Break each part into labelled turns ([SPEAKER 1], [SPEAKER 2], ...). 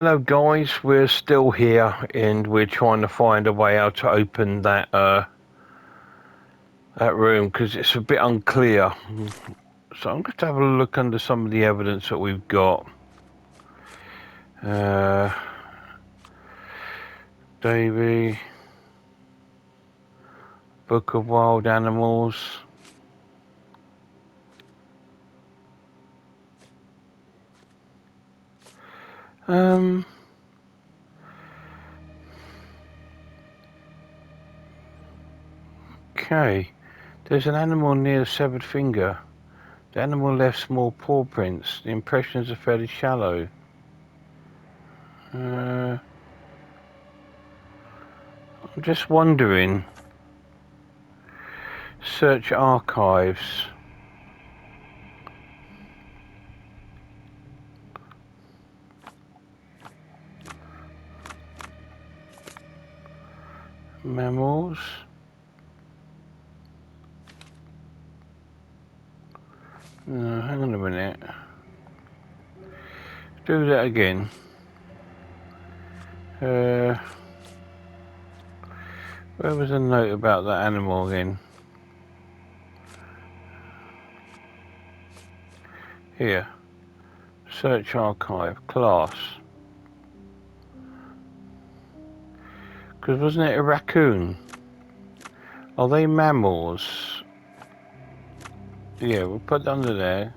[SPEAKER 1] Hello guys, we're still here and we're trying to find a way out to open that room because it's a bit unclear. So I'm going to have a look under some of the evidence that we've got. Davy, Book of Wild Animals. Okay, there's an animal near the severed finger. The animal left small paw prints. The impressions are fairly shallow. I'm just wondering. Search archives. Mammals. No, hang on a minute. Do that again. Where was the note about that animal again? Here. Search archive. Class. Because wasn't it a raccoon? Are they mammals? Yeah, we'll put it under there.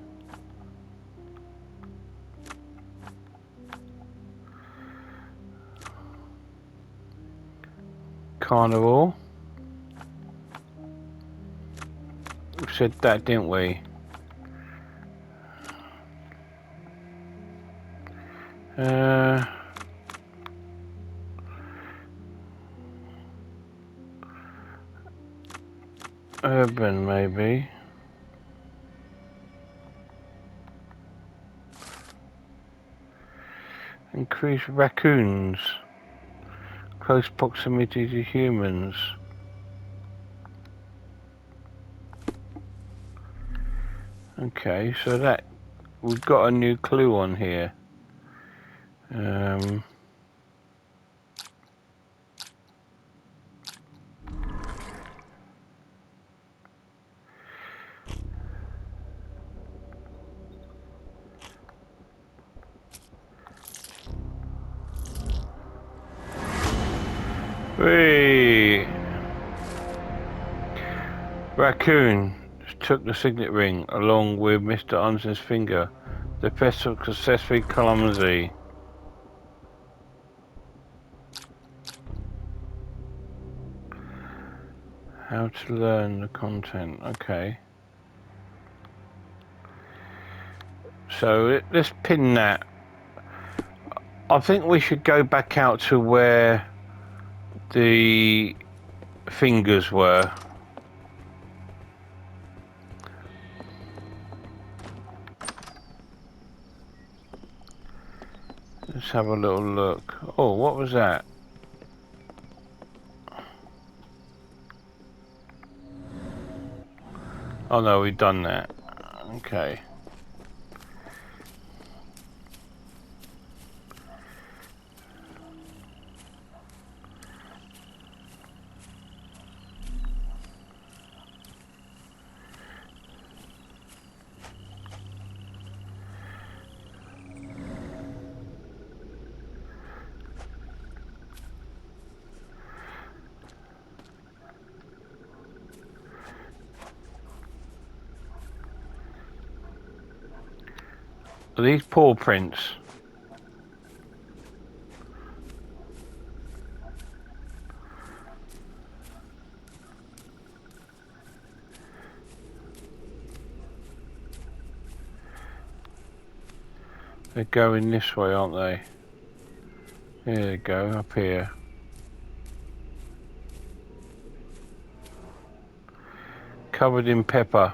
[SPEAKER 1] Carnivore. We said that, didn't we? Urban, maybe. Increase raccoons. Close proximity to humans. Okay, so that we've got a new clue on here. Hey! Raccoon took the signet ring along with Mr. Unson's finger. The vessel successfully clumsy. How to learn the content. Okay. So let's pin that. I think we should go back out to where the fingers were. Let's have a little look. Oh, what was that? Oh no, we've done that. Okay. Are these paw prints? They're going this way, aren't they? Here they go, up here. Covered in pepper.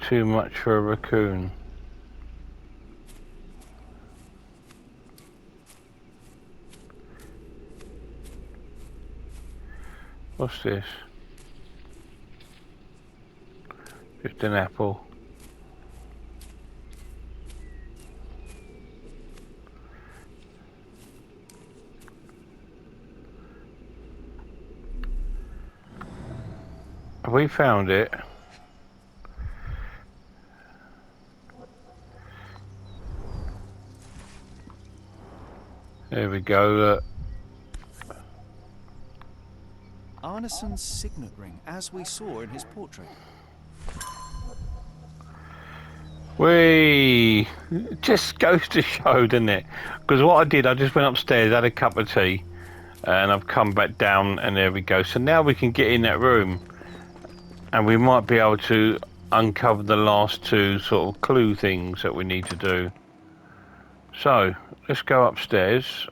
[SPEAKER 1] Too much for a raccoon. What's this? Just an apple. We found it. There we go. Look.
[SPEAKER 2] Arneson's signet ring, as we saw in his portrait.
[SPEAKER 1] Whee! Just goes to show, doesn't it? Because what I did, I just went upstairs, had a cup of tea, and I've come back down, and there we go. So now we can get in that room, and we might be able to uncover the last two sort of clue things that we need to do. So let's go upstairs.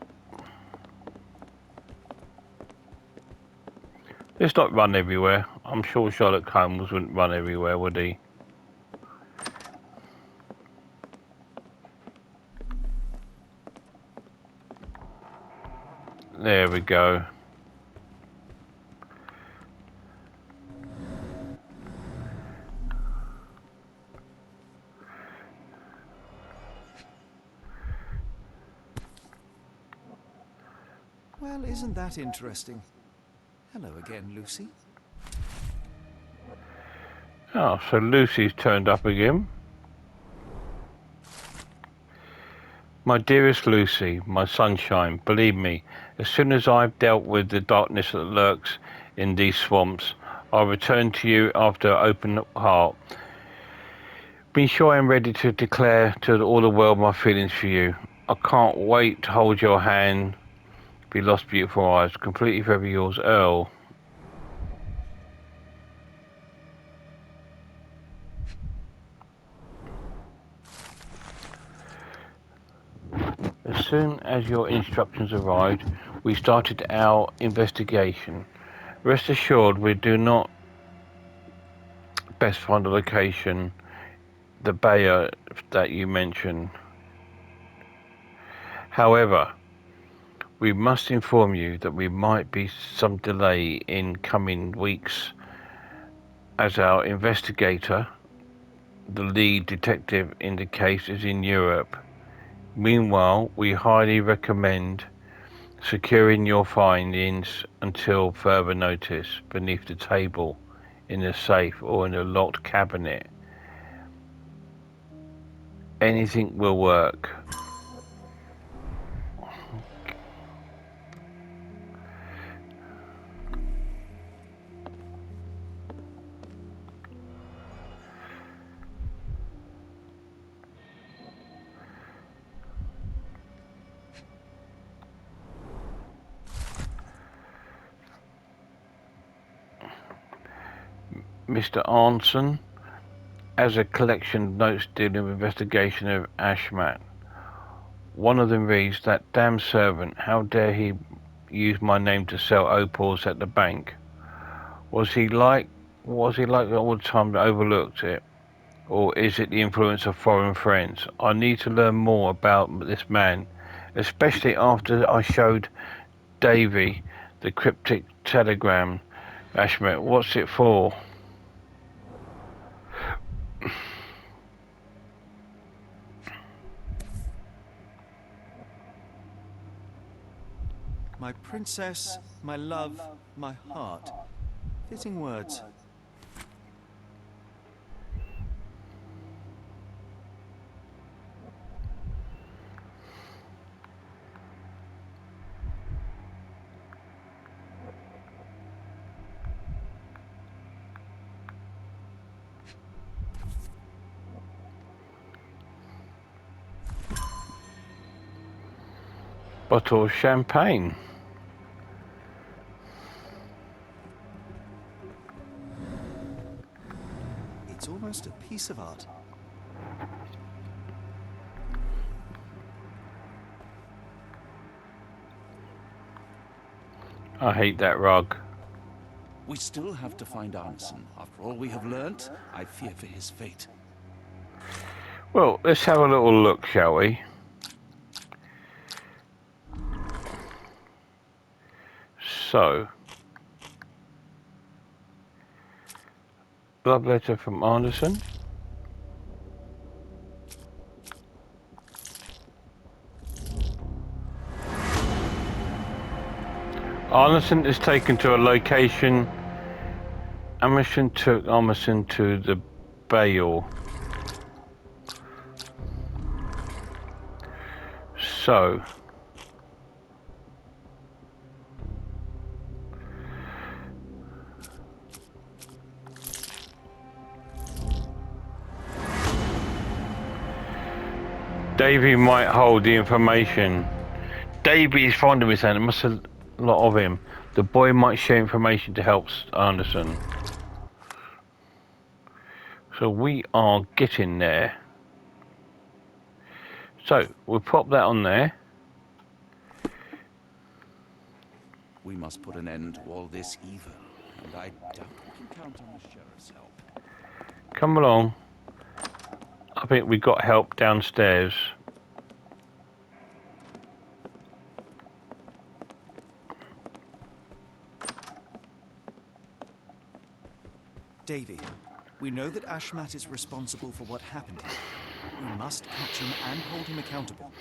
[SPEAKER 1] Let's not run everywhere. I'm sure Sherlock Holmes wouldn't run everywhere, would he? There we go.
[SPEAKER 2] Well, isn't that interesting? Hello again, Lucy.
[SPEAKER 1] Oh, so Lucy's turned up again. My dearest Lucy, my sunshine, believe me, as soon as I've dealt with the darkness that lurks in these swamps, I'll return to you after open heart. Be sure I'm ready to declare to all the world my feelings for you. I can't wait to hold your hand, be lost beautiful eyes, completely forever yours, Earl. As soon as your instructions arrived, we started our investigation. Rest assured we do not best find a location, the bay that you mentioned. However, we must inform you that we might be some delay in coming weeks as our investigator, the lead detective in the case, is in Europe. Meanwhile, we highly recommend securing your findings until further notice beneath the table, in a safe, or in a locked cabinet. Anything will work. Mr. Arnson has a collection of notes dealing with investigation of Ashmat. One of them reads, "That damn servant, how dare he use my name to sell opals at the bank? Was he like all the time that overlooked it? Or is it the influence of foreign friends? I need to learn more about this man, especially after I showed Davy the cryptic telegram. Ashmet, what's it for?"
[SPEAKER 2] My princess, my love, my heart. Fitting words.
[SPEAKER 1] Bottle of champagne.
[SPEAKER 2] It's almost a piece of art.
[SPEAKER 1] I hate that rug.
[SPEAKER 2] We still have to find Arneson. After all we have learnt, I fear for his fate.
[SPEAKER 1] Well, let's have a little look, shall we? So, love letter from Anderson. Anderson is taken to a location Emerson took Armisen to the Bail. So, Davy might hold the information. Davy is fond of his hand. There must have a lot of him. The boy might share information to help Anderson. So we are getting there. So we'll pop that on there.
[SPEAKER 2] We must put an end to all this evil, and I doubt we can count on the sheriff's help.
[SPEAKER 1] Come along. I think we got help downstairs.
[SPEAKER 3] Davy, we know that Ashmat is responsible for what happened here. We must catch him and hold him accountable.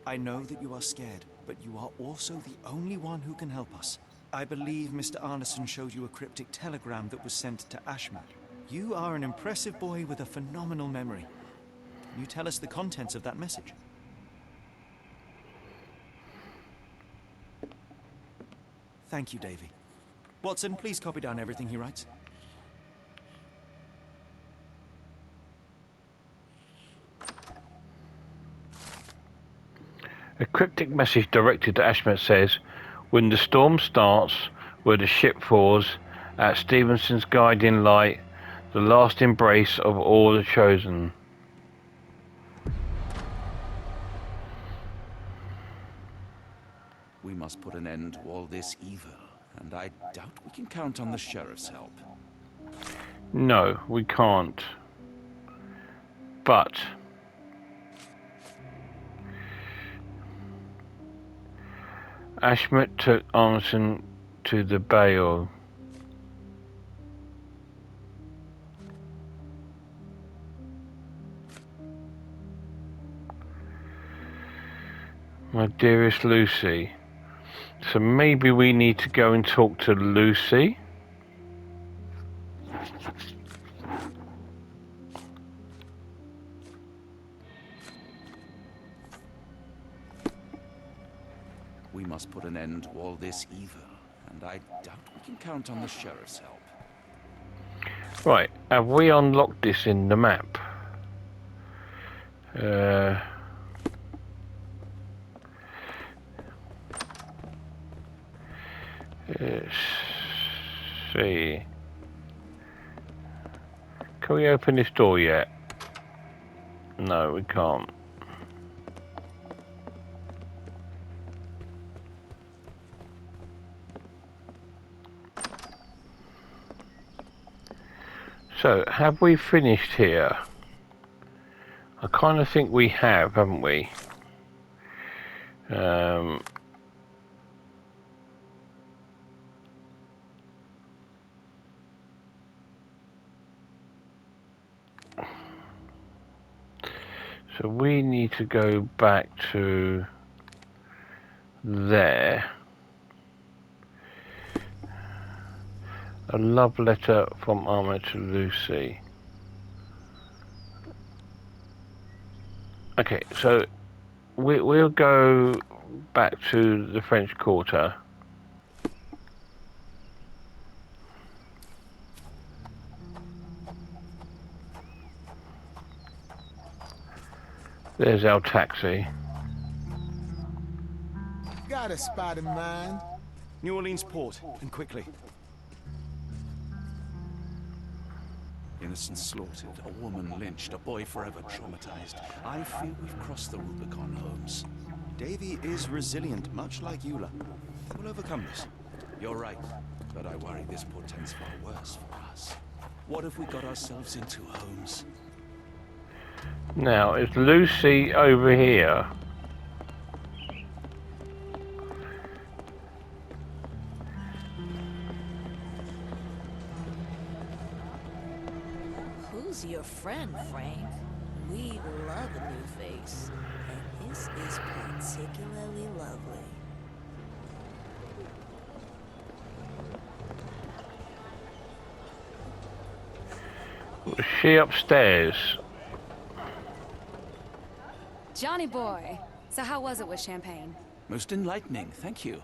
[SPEAKER 3] I know that you are scared, but you are also the only one who can help us. I believe Mr. Arneson showed you a cryptic telegram that was sent to Ashmat. You are an impressive boy with a phenomenal memory. Can you tell us the contents of that message? Thank you, Davy. Watson, please copy down everything he writes.
[SPEAKER 1] A cryptic message directed to Ashmat says, when the storm starts, where the ship falls, at Stevenson's guiding light, the last embrace of all the chosen.
[SPEAKER 2] We must put an end to all this evil, and I doubt we can count on the sheriff's help.
[SPEAKER 1] No, we can't. But Ashmat took Arneson to the Bail. My dearest Lucy. So maybe we need to go and talk to Lucy.
[SPEAKER 2] We must put an end to all this evil, and I doubt we can count on the sheriff's help.
[SPEAKER 1] Right, have we unlocked this in the map? Let's see. Can we open this door yet? No, we can't. So, have we finished here? I kind of think we have, haven't we? So we need to go back to there. A love letter from Armour to Lucy. Okay, so we'll go back to the French Quarter. There's our taxi.
[SPEAKER 4] Got a spot in mind.
[SPEAKER 3] New Orleans port, and quickly.
[SPEAKER 2] Innocents slaughtered, a woman lynched, a boy forever traumatized. I fear we've crossed the Rubicon, Holmes.
[SPEAKER 3] Davy is resilient, much like Eula. We'll overcome this.
[SPEAKER 2] You're right, but I worry this portends far worse for us. What have we got ourselves into, Holmes?
[SPEAKER 1] Now, is Lucy over here?
[SPEAKER 5] Who's your friend, Frank? We love a new face, and his is particularly lovely.
[SPEAKER 1] Was she upstairs?
[SPEAKER 6] Johnny boy. So how was it with Champagne?
[SPEAKER 2] Most enlightening, thank you.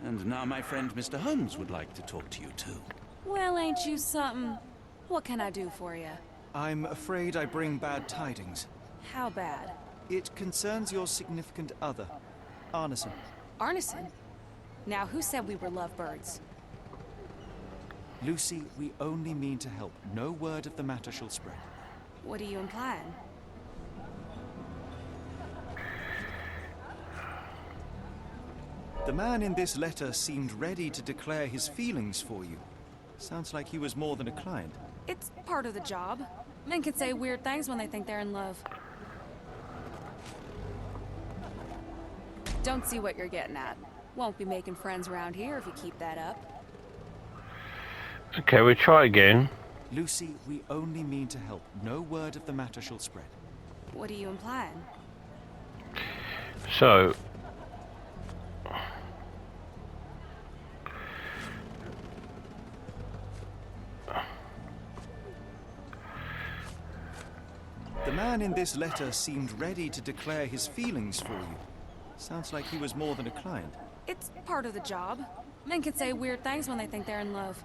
[SPEAKER 2] And now my friend Mr. Holmes would like to talk to you too.
[SPEAKER 6] Well, ain't you something? What can I do for you?
[SPEAKER 3] I'm afraid I bring bad tidings.
[SPEAKER 6] How bad?
[SPEAKER 3] It concerns your significant other, Arneson.
[SPEAKER 6] Arneson? Now, who said we were lovebirds?
[SPEAKER 3] Lucy, we only mean to help. No word of the matter shall spread.
[SPEAKER 6] What are you implying?
[SPEAKER 3] The man in this letter seemed ready to declare his feelings for you. Sounds like he was more than a client.
[SPEAKER 6] It's part of the job. Men can say weird things when they think they're in love. Don't see what you're getting at. Won't be making friends around here if you keep that up.
[SPEAKER 1] Okay, we'll try again.
[SPEAKER 3] Lucy, we only mean to help. No word of the matter shall spread.
[SPEAKER 6] What are you implying?
[SPEAKER 1] So,
[SPEAKER 3] The man in this letter seemed ready to declare his feelings for you. Sounds like he was more than a client.
[SPEAKER 6] It's part of the job. Men can say weird things when they think they're in love.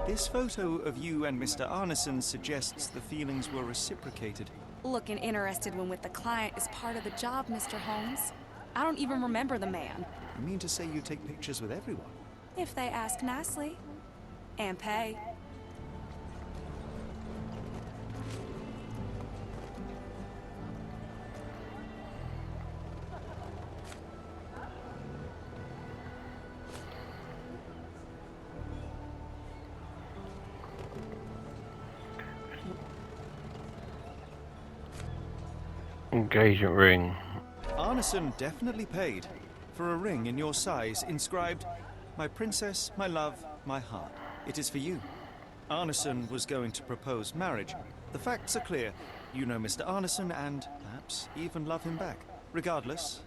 [SPEAKER 3] This photo of you and Mr. Arneson suggests the feelings were reciprocated.
[SPEAKER 6] Looking interested when with the client is part of the job, Mr. Holmes. I don't even remember the man.
[SPEAKER 3] You mean to say you take pictures with everyone?
[SPEAKER 6] If they ask nicely. And pay.
[SPEAKER 1] engagement ring.
[SPEAKER 3] Arneson definitely paid for a ring in your size inscribed, "My princess, my love, my heart. It is for you." Arneson was going to propose marriage. The facts are clear. You know Mr. Arneson and perhaps even love him back. Regardless,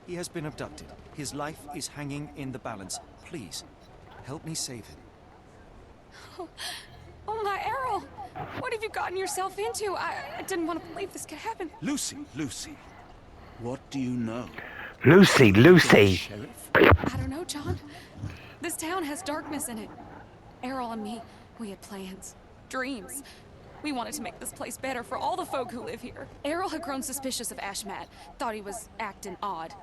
[SPEAKER 3] he has been abducted. His life is hanging in the balance. Please, help me save him.
[SPEAKER 6] Oh my, Errol! What have you gotten yourself into? I didn't want to believe this could happen.
[SPEAKER 2] Lucy, what do you know?
[SPEAKER 1] Lucy!
[SPEAKER 2] Sheriff?
[SPEAKER 6] I don't know, John. This town has darkness in it. Errol and me, we had plans, dreams. We wanted to make this place better for all the folk who live here. Errol had grown suspicious of Ashmat, thought he was acting odd.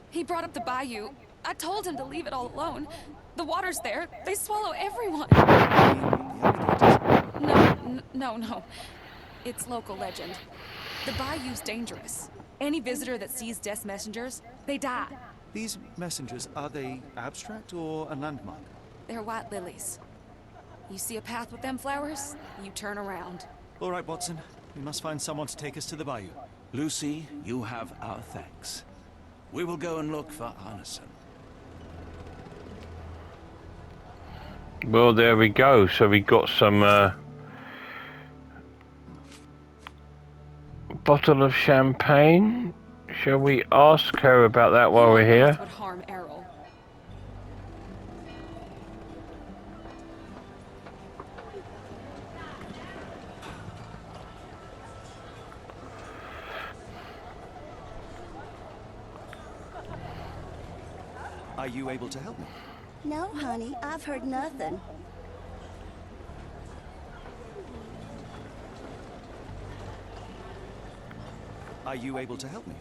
[SPEAKER 6] He brought up the bayou. I told him to leave it all alone. The water's there. They swallow everyone. No. It's local legend. The bayou's dangerous. Any visitor that sees death's messengers, they die.
[SPEAKER 3] These messengers, are they abstract or a landmark?
[SPEAKER 6] They're white lilies. You see a path with them flowers, you turn around.
[SPEAKER 3] All right, Watson. We must find someone to take us to the bayou.
[SPEAKER 2] Lucy, you have our thanks. We will go and look for Arneson.
[SPEAKER 1] Well, there we go. So we got some bottle of champagne. Shall we ask her about that while we're here?
[SPEAKER 6] That would harm Errol.
[SPEAKER 3] Are you able to help me?
[SPEAKER 7] No, honey, I've heard nothing.
[SPEAKER 3] Are you able to help me?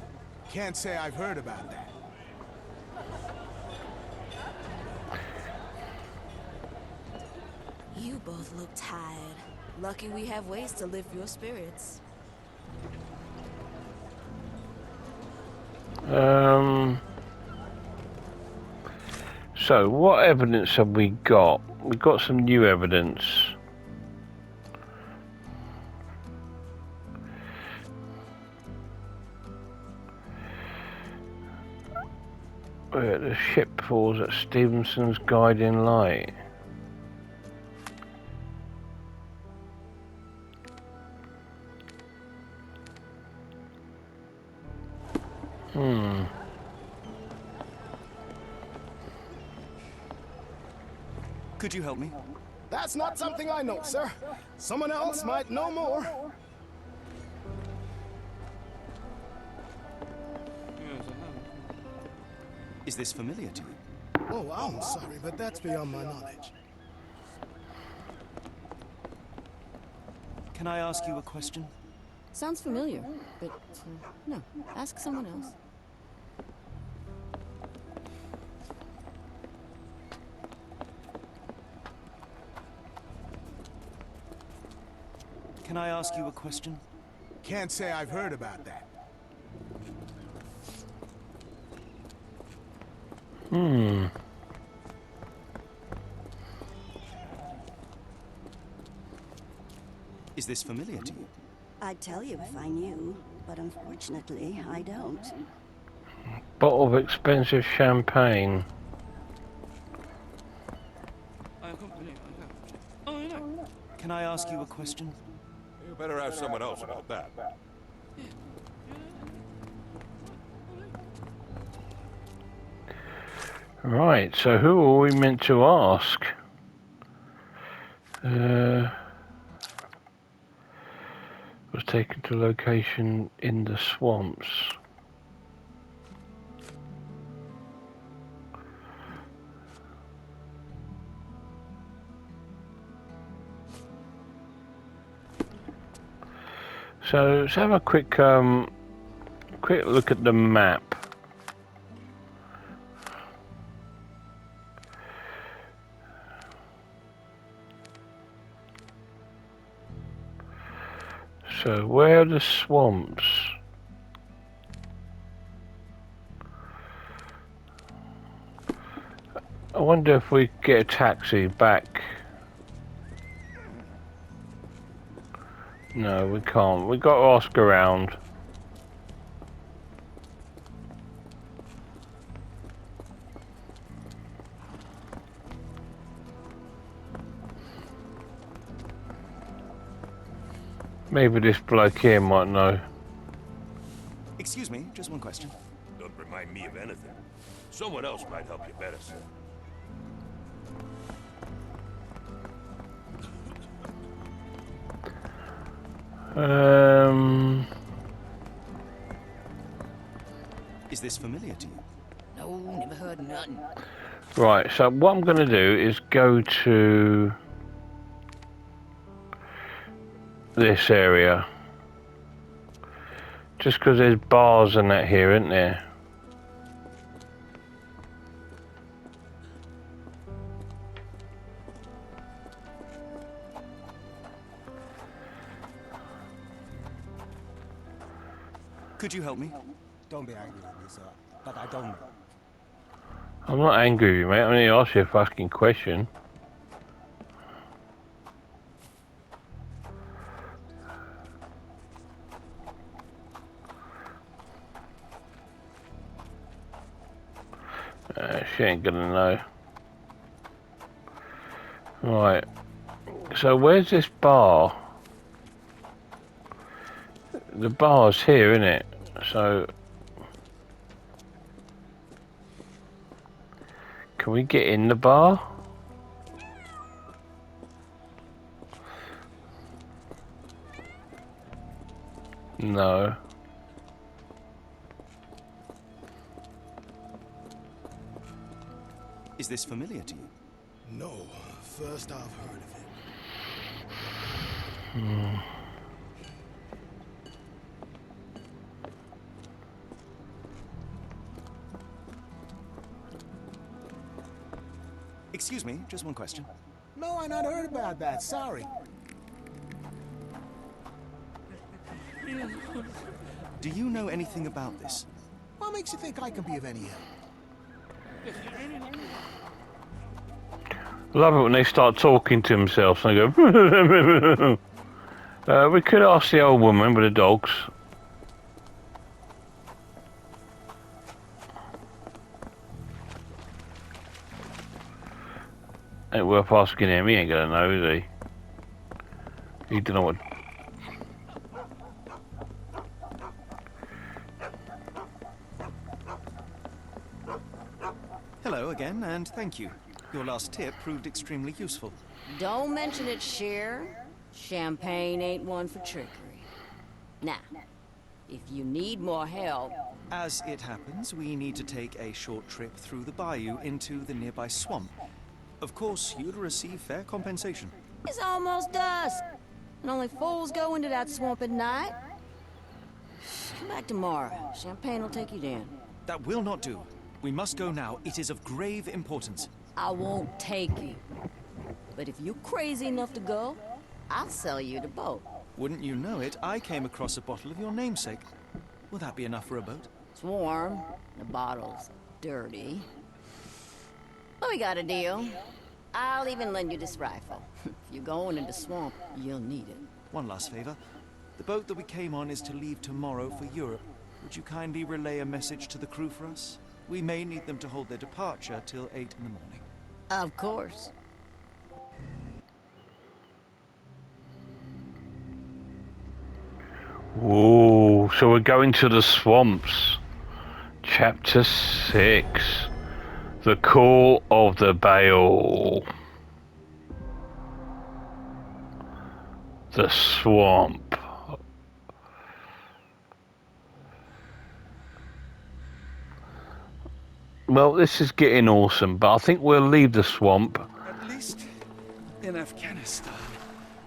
[SPEAKER 4] Can't say I've heard about that.
[SPEAKER 5] You both look tired. Lucky we have ways to lift your spirits.
[SPEAKER 1] So what evidence have we got? We've got some new evidence. The ship falls at Stevenson's guiding light.
[SPEAKER 3] Could you help me?
[SPEAKER 4] That's not something I know, sir. Someone else might know more.
[SPEAKER 3] Is this familiar to you?
[SPEAKER 4] Oh, I'm sorry, but that's beyond my knowledge.
[SPEAKER 3] Can I ask you a question?
[SPEAKER 8] Sounds familiar, but no. Ask someone else.
[SPEAKER 3] Can I ask you a question?
[SPEAKER 4] Can't say I've heard about that.
[SPEAKER 3] Is this familiar to you?
[SPEAKER 7] I'd tell you if I knew, but unfortunately, I don't.
[SPEAKER 1] Bottle of expensive champagne.
[SPEAKER 3] Can I ask you a question?
[SPEAKER 9] You better ask someone else about that.
[SPEAKER 1] Right, so who are we meant to ask? Was taken to location in the swamps. So let's have a quick look at the map. So where are the swamps? I wonder if we get a taxi back. No, we can't. We got to ask around. Maybe this bloke here might know.
[SPEAKER 3] Excuse me, just one question.
[SPEAKER 9] Don't remind me of anything. Someone else might help you better, sir.
[SPEAKER 3] Is this familiar to you?
[SPEAKER 5] No, never heard nothing.
[SPEAKER 1] Right, so what I'm going to do is go to this area. Just because there's bars and that here, isn't there?
[SPEAKER 3] Could you help me?
[SPEAKER 4] Don't be angry with me, sir, but I don't know.
[SPEAKER 1] I'm not angry with you, mate. I'm only asking you a fucking question. She ain't gonna know. Right. So where's this bar? The bar's here, isn't it? So can we get in the bar? No.
[SPEAKER 3] Is this familiar to you?
[SPEAKER 4] No, first I've heard of it.
[SPEAKER 3] Excuse me, just one question.
[SPEAKER 4] No, I not heard about that, sorry.
[SPEAKER 3] Do you know anything about this?
[SPEAKER 4] What makes you think I can be of any help?
[SPEAKER 1] Love it when they start talking to themselves and they go. We could ask the old woman with the dogs. Ain't worth asking him. He ain't gonna know, is he? He don't know what.
[SPEAKER 3] Hello again, and thank you. Your last tip proved extremely useful.
[SPEAKER 8] Don't mention it, Cher. Champagne ain't one for trickery. Now, if you need more help...
[SPEAKER 3] As it happens, we need to take a short trip through the bayou into the nearby swamp. Of course, you'll receive fair compensation.
[SPEAKER 8] It's almost dusk, and only fools go into that swamp at night. Come back tomorrow. Champagne will take you down.
[SPEAKER 3] That will not do. We must go now. It is of grave importance.
[SPEAKER 8] I won't take you. But if you're crazy enough to go, I'll sell you the boat.
[SPEAKER 3] Wouldn't you know it, I came across a bottle of your namesake. Will that be enough for a boat?
[SPEAKER 8] It's warm. The bottle's dirty. But we got a deal. I'll even lend you this rifle. If you're going into the swamp, you'll need it.
[SPEAKER 3] One last favor. The boat that we came on is to leave tomorrow for Europe. Would you kindly relay a message to the crew for us? We may need them to hold their departure till 8 in the morning.
[SPEAKER 8] Of course.
[SPEAKER 1] Ooh, so we're going to the swamps. Chapter 6. The Call of the Bale. The swamp. Well, this is getting awesome, but I think we'll leave the swamp.
[SPEAKER 2] At least in Afghanistan,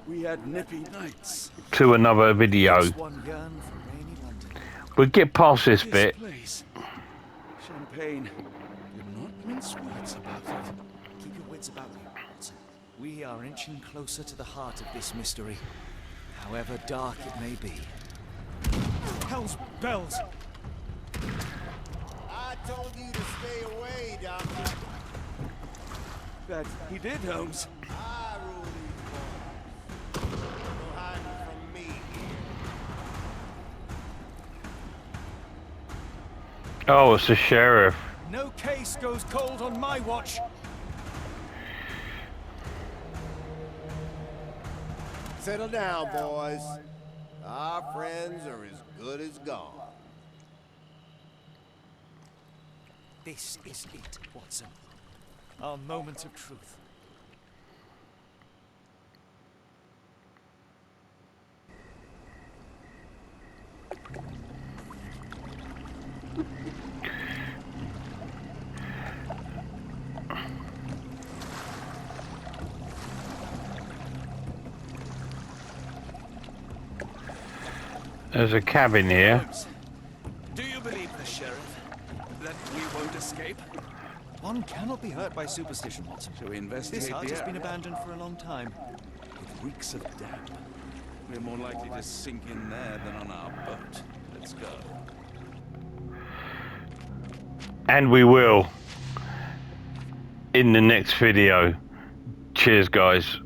[SPEAKER 2] we had nippy nights.
[SPEAKER 1] To another video.
[SPEAKER 3] One yearn for rainy London.
[SPEAKER 1] We'll get past this bit.
[SPEAKER 2] Place. Champagne. Do not mince words about it.
[SPEAKER 3] Keep your wits about you, Watson. We are inching closer to the heart of this mystery, however dark it may be. Hell's bells!
[SPEAKER 4] I told you to stay away, Doctor.
[SPEAKER 2] That he did, Holmes.
[SPEAKER 4] I rule these boys. No hiding from me here.
[SPEAKER 1] Oh, it's the sheriff.
[SPEAKER 3] No case goes cold on my watch.
[SPEAKER 4] Settle down, boys. Our friends are as good as gone.
[SPEAKER 3] This is it, Watson. Our moment of truth.
[SPEAKER 1] There's a cabin here.
[SPEAKER 2] Holmes, do you believe the sheriff that we won't escape?
[SPEAKER 3] One cannot be hurt by superstition, Watson.
[SPEAKER 2] Shall we investigate
[SPEAKER 3] This hut
[SPEAKER 2] the
[SPEAKER 3] has been
[SPEAKER 2] area?
[SPEAKER 3] abandoned for a long time.
[SPEAKER 2] It reeks of damp. We're more likely to sink in there than on our boat. Let's go.
[SPEAKER 1] And we will. In the next video. Cheers, guys.